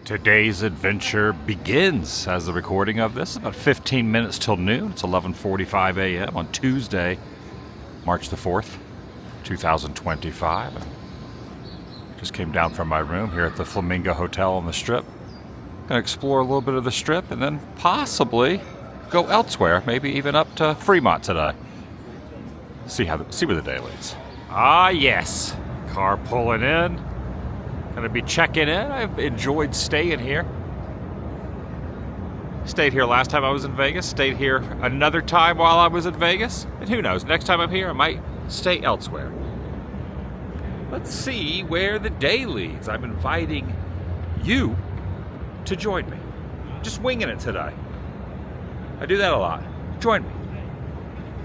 Today's adventure begins as the recording of this. About 15 minutes till noon. It's 11:45 a.m. on Tuesday, March the 4th, 2025. Just came down from my room here at the Flamingo Hotel on the Strip. Gonna explore a little bit of the Strip and then possibly go elsewhere, maybe even up to Fremont today. See where the day leads. Ah, yes. Car pulling in. Gonna be checking in. I've enjoyed staying here. Stayed here last time I was in Vegas. Stayed here another time while I was in Vegas. And who knows, next time I'm here I might stay elsewhere. Let's see where the day leads. I'm inviting you to join me. Just winging it today. I do that a lot. Join me.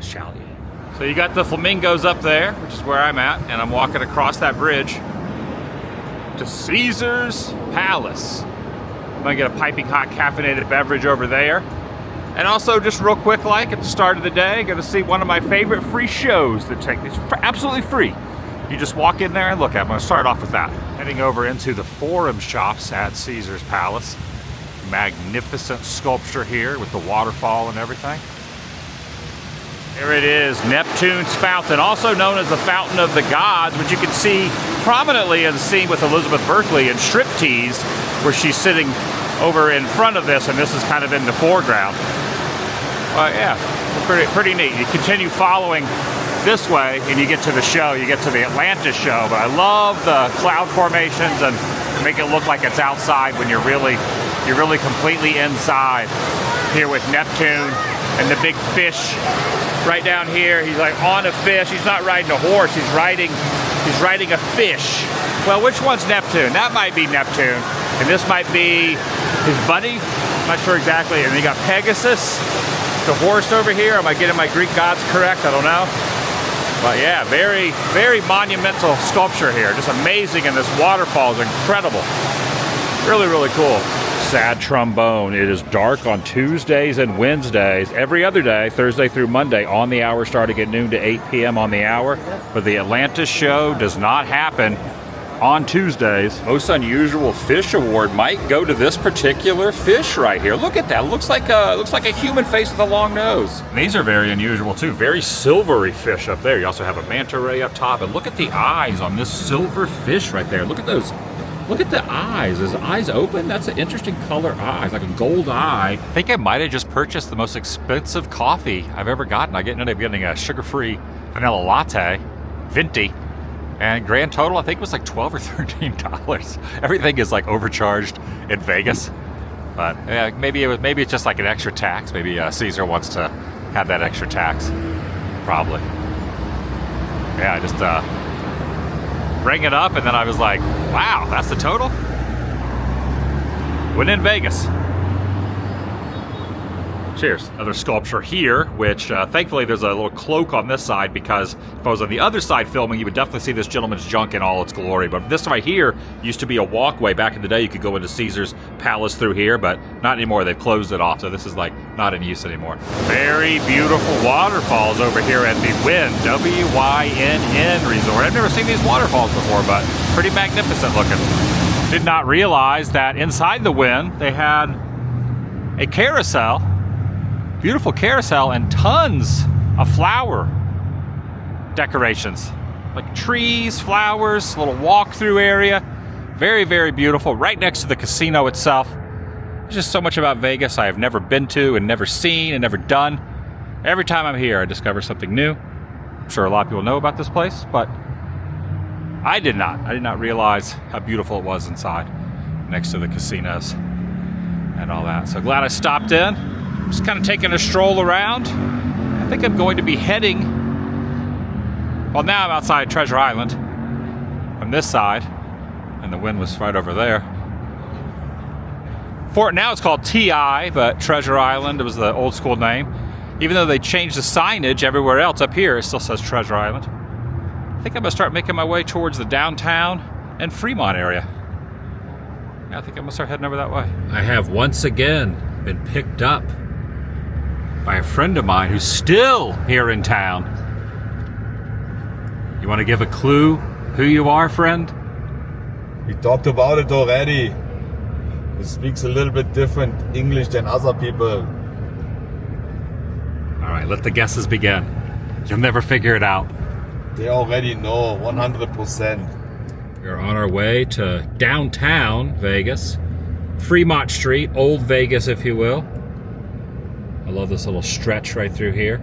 Shall you? So you got the flamingos up there, which is where I'm at, and I'm walking across that bridge to Caesar's Palace. I'm gonna get a piping hot caffeinated beverage over there. And also, just real quick, like at the start of the day, gonna see one of my favorite free shows that take this absolutely free. You just walk in there and look at them. I'm gonna start off with that. Heading over into the Forum shops at Caesar's Palace. Magnificent sculpture here with the waterfall and everything. There it is, Neptune's Fountain, also known as the Fountain of the Gods, which you can see prominently in the scene with Elizabeth Berkley in Striptease, where she's sitting over in front of this, and this is kind of in the foreground. Yeah, pretty neat. You continue following this way, and you get to the show. You get to the Atlantis show, but I love the cloud formations and make it look like it's outside when you're really completely inside here with Neptune and the big fish. Right down here, he's like on a fish. He's not riding a horse, he's riding a fish. Well, which one's Neptune? That might be Neptune, and this might be his buddy. I'm not sure exactly. And you got Pegasus, the horse over here. Am I getting my Greek gods correct? I don't know. But yeah, very, very monumental sculpture here. Just amazing, and this waterfall is incredible. Really, really cool. Sad trombone. It is dark on Tuesdays and Wednesdays. Every other day, Thursday through Monday, on the hour starting at noon to 8 p.m. on the hour. But the Atlantis show does not happen on Tuesdays. Most Unusual Fish Award might go to this particular fish right here. Look at that. Looks like a human face with a long nose. And these are very unusual too. Very silvery fish up there. You also have a manta ray up top. And look at the eyes on this silver fish right there. Look at those. Look at the eyes. Is the eyes open? That's an interesting color eyes, like a gold eye. I think I might have just purchased the most expensive coffee I've ever gotten. I ended up getting a sugar-free vanilla latte, venti, and grand total I think was like $12 or $13. Everything is like overcharged in Vegas, but yeah, maybe it's just like an extra tax. Maybe Caesar wants to have that extra tax. Probably. Yeah, I just rang it up, and then I was like, wow, that's the total? Wynn in Vegas. Cheers. Another sculpture here, which thankfully there's a little cloak on this side, because if I was on the other side filming, you would definitely see this gentleman's junk in all its glory. But this right here used to be a walkway. Back in the day, you could go into Caesar's Palace through here, but not anymore. They've closed it off, so this is like not in use anymore. Very beautiful waterfalls over here at the Wynn, W-Y-N-N resort. I've never seen these waterfalls before, but pretty magnificent looking. Did not realize that inside the Wynn, they had a carousel. Beautiful carousel and tons of flower decorations, like trees, flowers, little walk-through area. Very, very beautiful, right next to the casino itself. There's just so much about Vegas I have never been to and never seen and never done. Every time I'm here, I discover something new. I'm sure a lot of people know about this place, but I did not. I did not realize how beautiful it was inside, next to the casinos and all that. So glad I stopped in. Just kind of taking a stroll around. I think I'm going to be heading, well, now I'm outside Treasure Island on this side, and the Wynn was right over there. Now it's called TI, but Treasure Island, it was the old school name. Even though they changed the signage everywhere else, up here it still says Treasure Island. I think I'm gonna start making my way towards the downtown and Fremont area. I think I'm gonna start heading over that way. I have once again been picked up by a friend of mine who's still here in town. You want to give a clue who you are, friend? We talked about it already. He speaks a little bit different English than other people. All right, let the guesses begin. You'll never figure it out. They already know 100%. We're on our way to downtown Vegas, Fremont Street, Old Vegas, if you will. I love this little stretch right through here.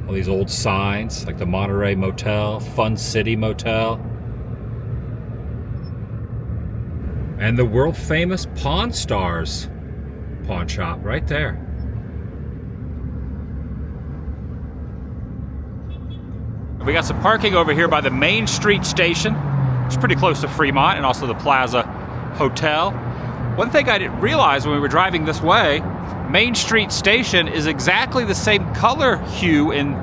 All these old signs, like the Monterey Motel, Fun City Motel. And the world-famous Pawn Stars pawn shop right there. We got some parking over here by the Main Street station. It's pretty close to Fremont and also the Plaza Hotel. One thing I didn't realize when we were driving this way, Main Street station is exactly the same color hue and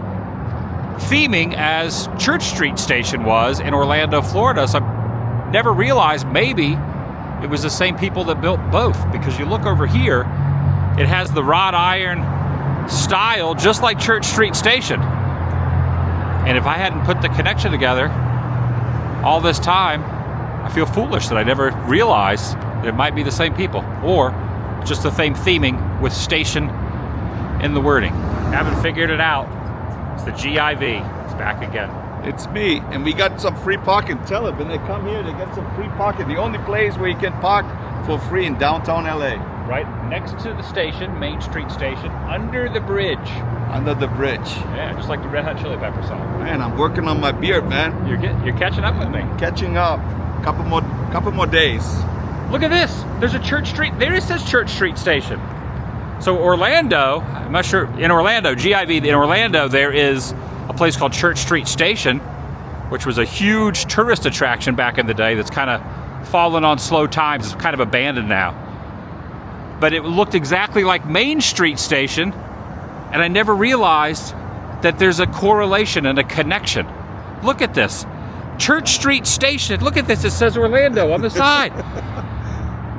theming as Church Street station was in Orlando, Florida. So I never realized maybe it was the same people that built both, because you look over here, it has the wrought iron style just like Church Street station. And if I hadn't put the connection together all this time, I feel foolish that I never realized that it might be the same people, or just the same theming with station in the wording. Haven't figured it out. It's the GIV. It's back again. It's me, and we got some free parking. Tell them when they come here, they get some free parking. The only place where you can park for free in downtown LA. Right next to the station, Main Street station, under the bridge. Under the bridge. Yeah, just like the Red Hot Chili Pepper song. Man, I'm working on my beard, man. You're catching up with me. Catching up. Couple more days. Look at this. There's a Church Street. There it says Church Street Station. So Orlando, I'm not sure, in Orlando, GIV, in Orlando, there is a place called Church Street Station, which was a huge tourist attraction back in the day that's kind of fallen on slow times. It's kind of abandoned now. But it looked exactly like Main Street Station, and I never realized that there's a correlation and a connection. Look at this. Church Street Station. Look at this. It says Orlando on the side.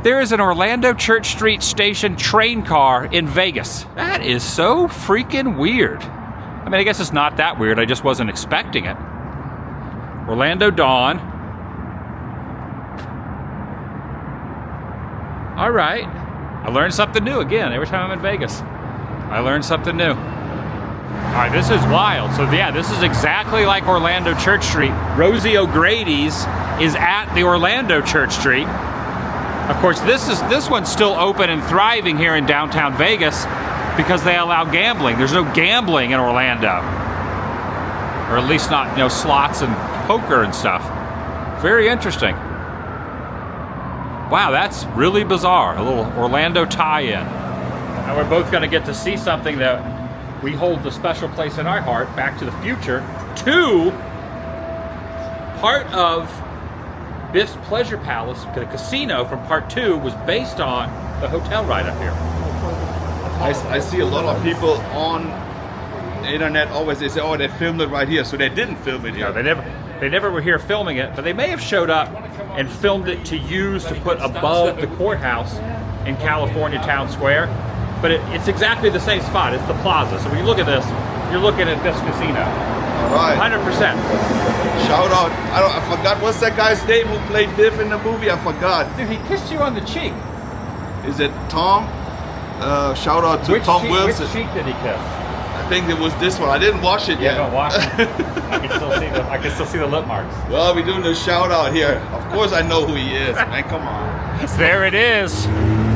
There is an Orlando Church Street Station train car in Vegas. That is so freaking weird. I mean, I guess it's not that weird. I just wasn't expecting it. Orlando Dawn. All right. I learned something new again. Every time I'm in Vegas, I learn something new. All right, this is wild. So yeah, this is exactly like Orlando Church Street. Rosie O'Grady's is at the Orlando Church Street. Of course, this one's still open and thriving here in downtown Vegas because they allow gambling. There's no gambling in Orlando, or at least not, slots and poker and stuff. Very interesting. Wow, that's really bizarre. A little Orlando tie-in. And we're both going to get to see something that we hold a special place in our heart, Back to the Future 2. Part of Biff's Pleasure Palace, the casino from part 2, was based on the hotel right up here. I see a lot of people on the internet always, they say, oh, they filmed it right here. So they didn't film it here. No, they never were here filming it, but they may have showed up and filmed it to use to put above the courthouse in California Town Square. But it's exactly the same spot. It's the plaza. So when you look at this, you're looking at this casino. All right. 100%. Shout out. I forgot, what's that guy's name who played Biff in the movie? I forgot. Dude, he kissed you on the cheek. Is it Tom? Shout out to Tom Wilson. Which cheek did he kiss? I think it was this one. I didn't watch it yet. Don't watch it. I can still see the lip marks. Well, we're doing the shout out here. Of course I know who he is, man. Come on. There it is.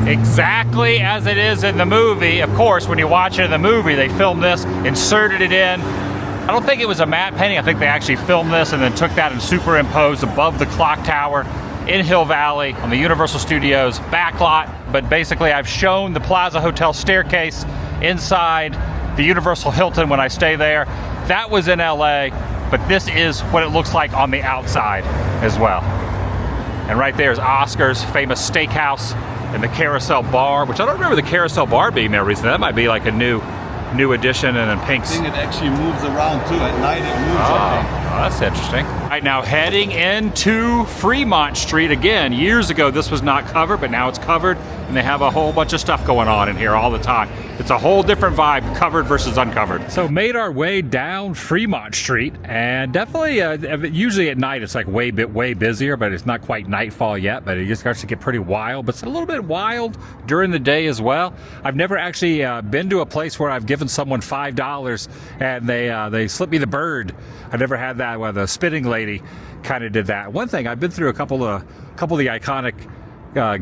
Exactly as it is in the movie. Of course, when you watch it in the movie, they filmed this, inserted it in. I don't think it was a matte painting. I think they actually filmed this and then took that and superimposed above the clock tower in Hill Valley on the Universal Studios backlot. But basically, I've shown the Plaza Hotel staircase inside the Universal Hilton when I stay there. That was in LA, but this is what it looks like on the outside as well. And right there is Oscar's famous steakhouse and the Carousel Bar, which I don't remember the Carousel Bar being there recently. That might be like a new addition, and then Pink's. I think it actually moves around too. At night it moves, I think. that's interesting. All right, now heading into Fremont Street again. Years ago, this was not covered, but now it's covered, and they have a whole bunch of stuff going on in here all the time. It's a whole different vibe, covered versus uncovered. So made our way down Fremont Street, and definitely, usually at night it's like way busier, but it's not quite nightfall yet, but it just starts to get pretty wild, but it's a little bit wild during the day as well. I've never actually been to a place where I've given someone $5 and they slipped me the bird. I've never had that where the spinning lady kind of did that. One thing, I've been through a couple of the iconic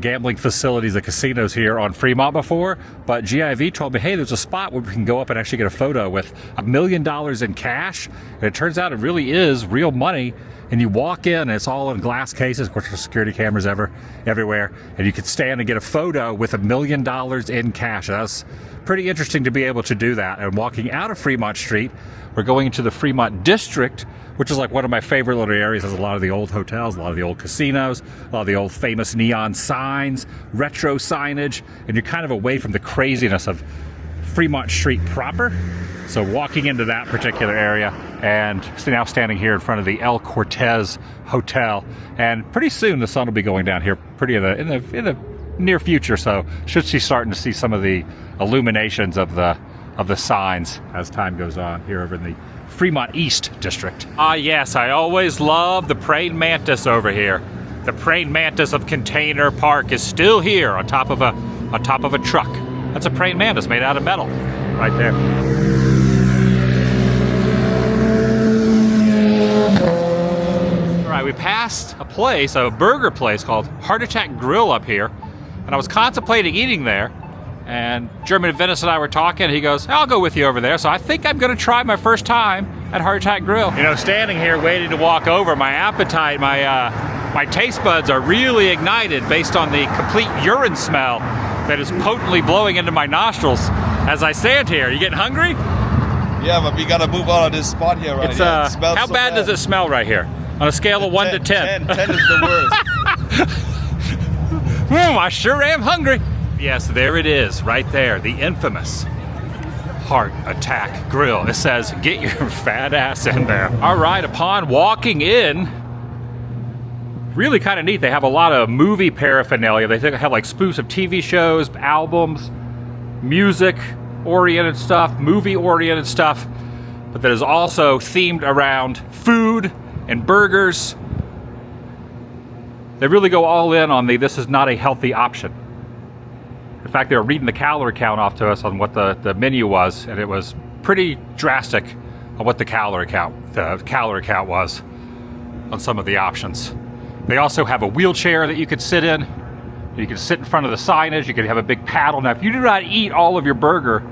gambling facilities, the casinos here on Fremont before, but GIV told me, hey, there's a spot where we can go up and actually get a photo with $1 million in cash, and it turns out it really is real money, and you walk in and it's all in glass cases. Of course, there's security cameras everywhere, and you could stand and get a photo with $1 million in cash. That's pretty interesting to be able to do that. And walking out of Fremont Street, we're going into the Fremont District, which is like one of my favorite little areas. There's a lot of the old hotels, a lot of the old casinos, a lot of the old famous neon signs, retro signage, and you're kind of away from the craziness of Fremont Street proper. So walking into that particular area, and now standing here in front of the El Cortez Hotel, and pretty soon the sun will be going down here pretty in the near future, so should be starting to see some of the illuminations of the signs as time goes on here over in the Fremont East district. Ah, yes, I always love the praying mantis over here. The praying mantis of Container Park is still here on top of a truck. That's a praying mantis made out of metal, right there. All right, we passed a burger place called Heart Attack Grill up here, and I was contemplating eating there. And German Venice and I were talking, and he goes, I'll go with you over there. So I think I'm going to try my first time at Heart Attack Grill. You know, standing here waiting to walk over, my appetite, my taste buds are really ignited based on the complete urine smell that is potently blowing into my nostrils as I stand here. You getting hungry? Yeah, but we got to move out of this spot here right here. It smells how so bad does it smell right here? On a scale of 1 to 10? 10 is the worst. I sure am hungry. Yes, there it is, right there, the infamous Heart Attack Grill. It says, get your fat ass in there. All right, upon walking in, really kind of neat. They have a lot of movie paraphernalia. They have like spoofs of TV shows, albums, music-oriented stuff, movie-oriented stuff, but that is also themed around food and burgers. They really go all in on this is not a healthy option. In fact, they were reading the calorie count off to us on what the menu was, and it was pretty drastic on what the calorie count was on some of the options. They also have a wheelchair that you could sit in. You can sit in front of the signage. You could have a big paddle. Now, if you do not eat all of your burger,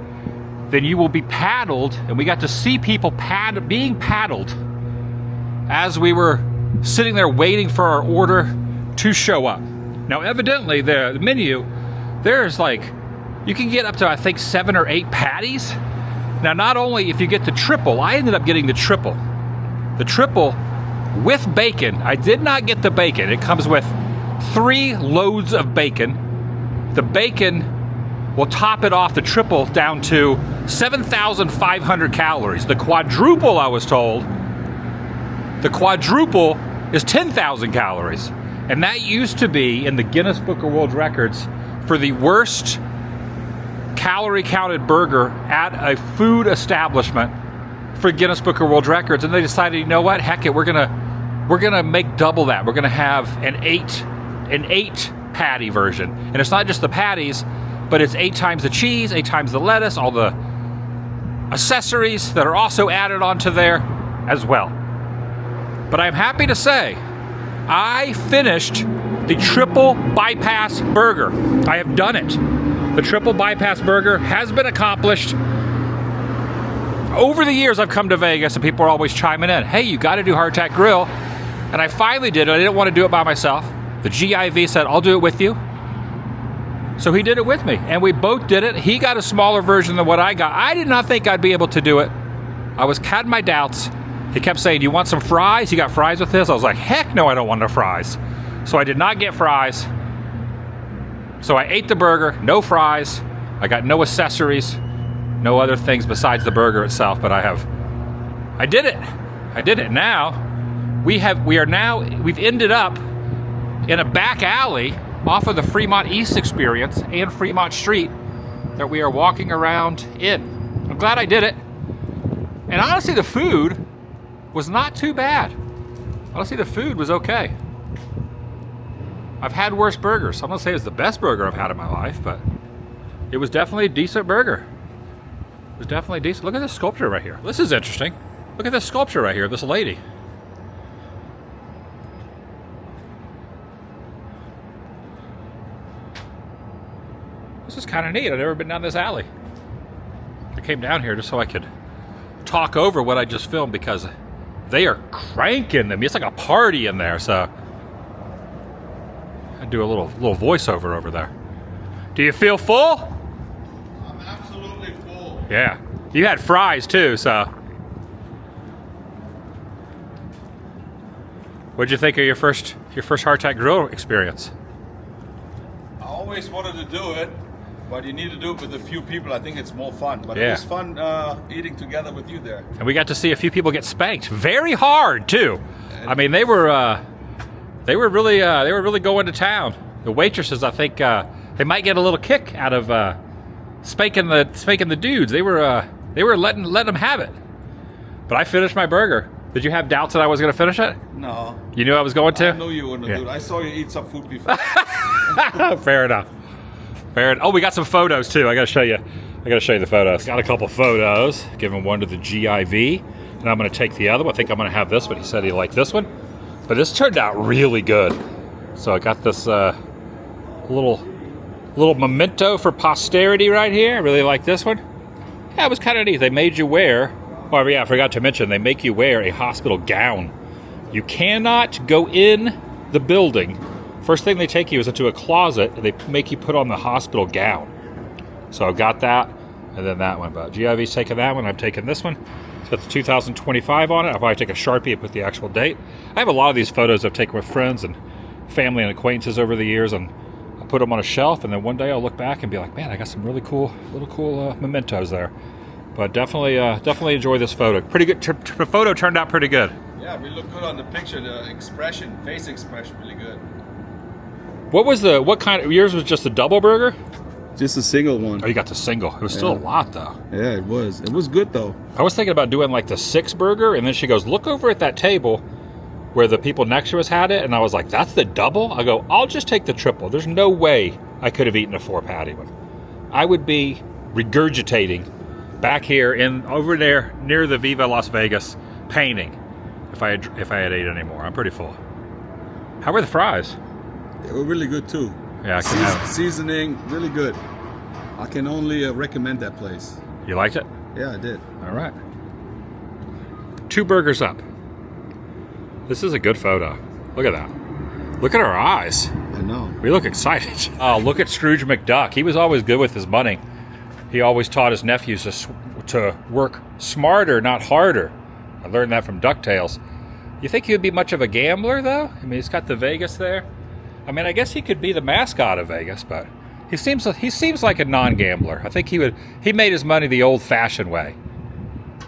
then you will be paddled, and we got to see people being paddled as we were sitting there waiting for our order to show up. Now, evidently, the menu, there's like, you can get up to, I think, 7 or 8 patties. Now, not only if you get the triple, I ended up getting the triple. The triple with bacon. I did not get the bacon. It comes with 3 loads of bacon. The bacon will top it off, the triple, down to 7,500 calories. The quadruple, I was told, the quadruple is 10,000 calories. And that used to be in the Guinness Book of World Records for the worst calorie counted burger at a food establishment for Guinness Book of World Records. And they decided, you know what, heck it, we're gonna make double that. We're gonna have an 8 patty version. And it's not just the patties, but it's 8 times the cheese, 8 times the lettuce, all the accessories that are also added onto there as well. But I'm happy to say, I finished the triple bypass burger. I have done it. The triple bypass burger has been accomplished. Over the years, I've come to Vegas and people are always chiming in, hey, you got to do Heart Attack Grill. And I finally did it. I didn't want to do it by myself. The GIV said, I'll do it with you. So he did it with me, and we both did it. He got a smaller version than what I got. I did not think I'd be able to do it. I had my doubts. He kept saying, you want some fries? You got fries with this? I was like, heck no, I don't want no fries. So I did not get fries. So I ate the burger, no fries. I got no accessories, no other things besides the burger itself, but I did it. I did it. Now we've ended up in a back alley off of the Fremont East experience and Fremont Street that we are walking around in. I'm glad I did it. And honestly, the food was not too bad. Honestly, the food was okay. I've had worse burgers. I'm gonna say it's the best burger I've had in my life, but it was definitely a decent burger. It was definitely decent. Look at this sculpture right here. This is interesting. Look at this sculpture right here, this lady. This is kind of neat. I've never been down this alley. I came down here just so I could talk over what I just filmed because they are cranking them. It's like a party in there, so I do a little voiceover over there. Do you feel full? I'm absolutely full. Yeah. You had fries too, so. What'd you think of your first hardtack grill experience? I always wanted to do it, but you need to do it with a few people. I think it's more fun. But Yeah. it was fun eating together with you there. And we got to see a few people get spanked, very hard too. I mean, they were really going to town. The waitresses, I think, they might get a little kick out of spanking the dudes. They were letting them have it. But I finished my burger. Did you have doubts that I was going to finish it? No. You knew I was going to? I knew you were going to Yeah. do it. I saw you eat some food before. Fair enough. Oh, we got some photos too. I gotta show you the photos. Got a couple photos. Giving one to the GIV, and I'm gonna take the other one. I think I'm gonna have this one. He said he liked this one, but this turned out really good. So I got this little memento for posterity right here. I really like this one. Yeah, it was kind of neat. They made you wear. Oh yeah, I forgot to mention they make you wear a hospital gown. You cannot go in the building. First thing they take you is into a closet and they make you put on the hospital gown. So I've got that and then that one. But GIV's taking that one. I'm taking this one. It's got the 2025 on it. I'll probably take a Sharpie and put the actual date. I have a lot of these photos I've taken with friends and family and acquaintances over the years, and I put them on a shelf, and then one day I'll look back and be like, man, I got some really cool mementos there. But definitely enjoy this photo. Pretty good. The photo turned out pretty good. Yeah, we look good on the picture. The expression, face expression, really good. What kind of, yours was just a double burger? Just a single one. Oh, you got the single. It was still a lot though. Yeah, it was. It was good though. I was thinking about doing like the 6 burger, and then she goes, look over at that table where the people next to us had it, and I was like, that's the double? I go, I'll just take the triple. There's no way I could have eaten a 4 patty one. I would be regurgitating back here over there near the Viva Las Vegas painting if I had ate any more. I'm pretty full. How were the fries? They were really good too. Yeah, I can have it. Seasoning, really good. I can only recommend that place. You liked it? Yeah, I did. All right. 2 burgers up. This is a good photo. Look at that. Look at our eyes. I know. We look excited. Oh, look at Scrooge McDuck. He was always good with his money. He always taught his nephews to work smarter, not harder. I learned that from DuckTales. You think he would be much of a gambler, though? I mean, he's got the Vegas there. I mean, I guess he could be the mascot of Vegas, but he seems like a non-gambler. I think he made his money the old-fashioned way.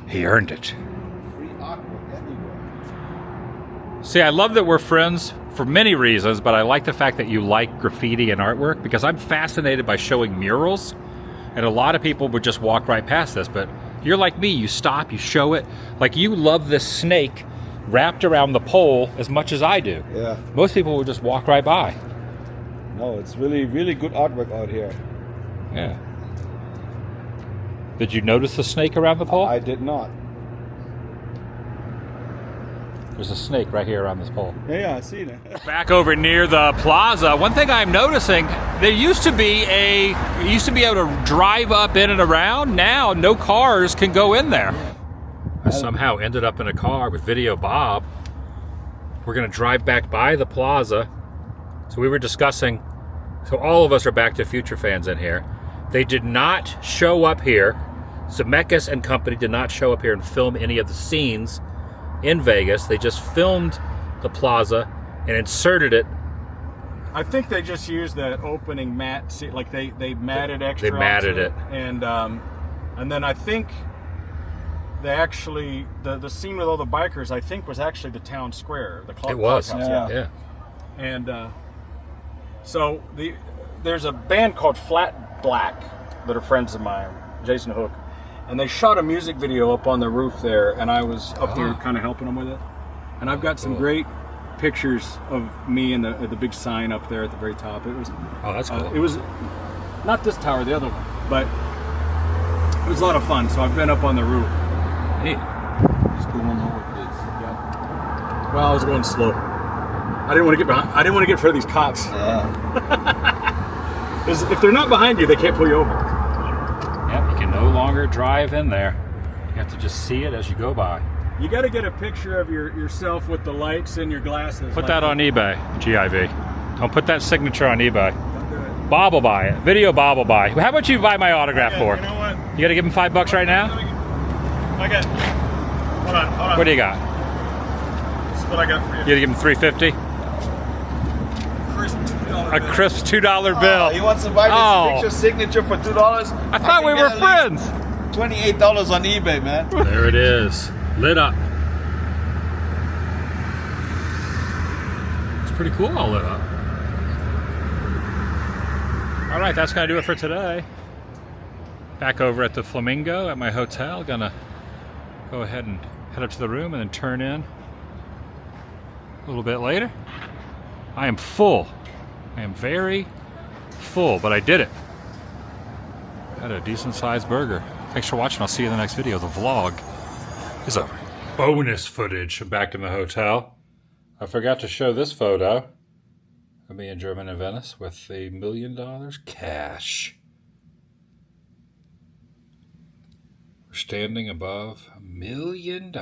He earned it. Free artwork everywhere. See, I love that we're friends for many reasons, but I like the fact that you like graffiti and artwork because I'm fascinated by showing murals, and a lot of people would just walk right past this, but you're like me. You stop, you show it. Like, you love this snake wrapped around the pole as much as I do. Yeah. Most people would just walk right by. No, it's really, really good artwork out here. Yeah. Did you notice the snake around the pole? I did not. There's a snake right here around this pole. Yeah, I see that. Back over near the plaza, one thing I'm noticing, there used to be able to drive up in and around. Now, no cars can go in there. I somehow ended up in a car with Video Bob. We're going to drive back by the plaza. So we were discussing, so all of us are Back to the Future fans in here. They did not show up here. Zemeckis and company did not show up here and film any of the scenes in Vegas. They just filmed the plaza and inserted it. I think they just used that opening mat, like they matted extra. They matted onto it. And then I think they actually the scene with all the bikers, I think, was actually the town square. The It was. clubhouse, Yeah. And so there's a band called Flat Black that are friends of mine, Jason Hook, and they shot a music video up on the roof there, and I was up there kind of helping them with it. And I've got some great pictures of me and the big sign up there at the very top. It was That's cool. it was not this tower, the other one, but it was a lot of fun. So I've been up on the roof. Neat. Just going over this. Yeah. Well, I was going slow. I didn't want to get behind. I didn't want to get in front of these cops. Yeah. 'Cause if they're not behind you, they can't pull you over. Yep, you can no longer drive in there. You have to just see it as you go by. You got to get a picture of yourself with the lights and your glasses. Put that on eBay, GIV. Don't put that signature on eBay. Don't do it. Bob will buy it. Video Bob will buy. How much you buy my autograph for? You know what? You gotta give him $5 right now? I got. Hold on. What do you got? This is what I got for You gotta give him $3.50? Crisp $2 A crisp $2 bill. He wants to buy this picture signature for $2. I thought we were friends. $28 on eBay, man. There it is. Lit up. It's pretty cool all lit up. All right, that's gonna do it for today. Back over at the Flamingo at my hotel. Gonna go ahead and head up to the room and then turn in a little bit later. I am full. I am very full, but I did it. Had a decent sized burger. Thanks for watching. I'll see you in the next video. The vlog is over. Bonus footage. I'm back in the hotel. I forgot to show this photo of me in German in Venice with $1 million cash. We're standing above $1 million.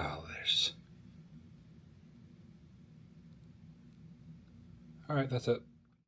All right, that's it.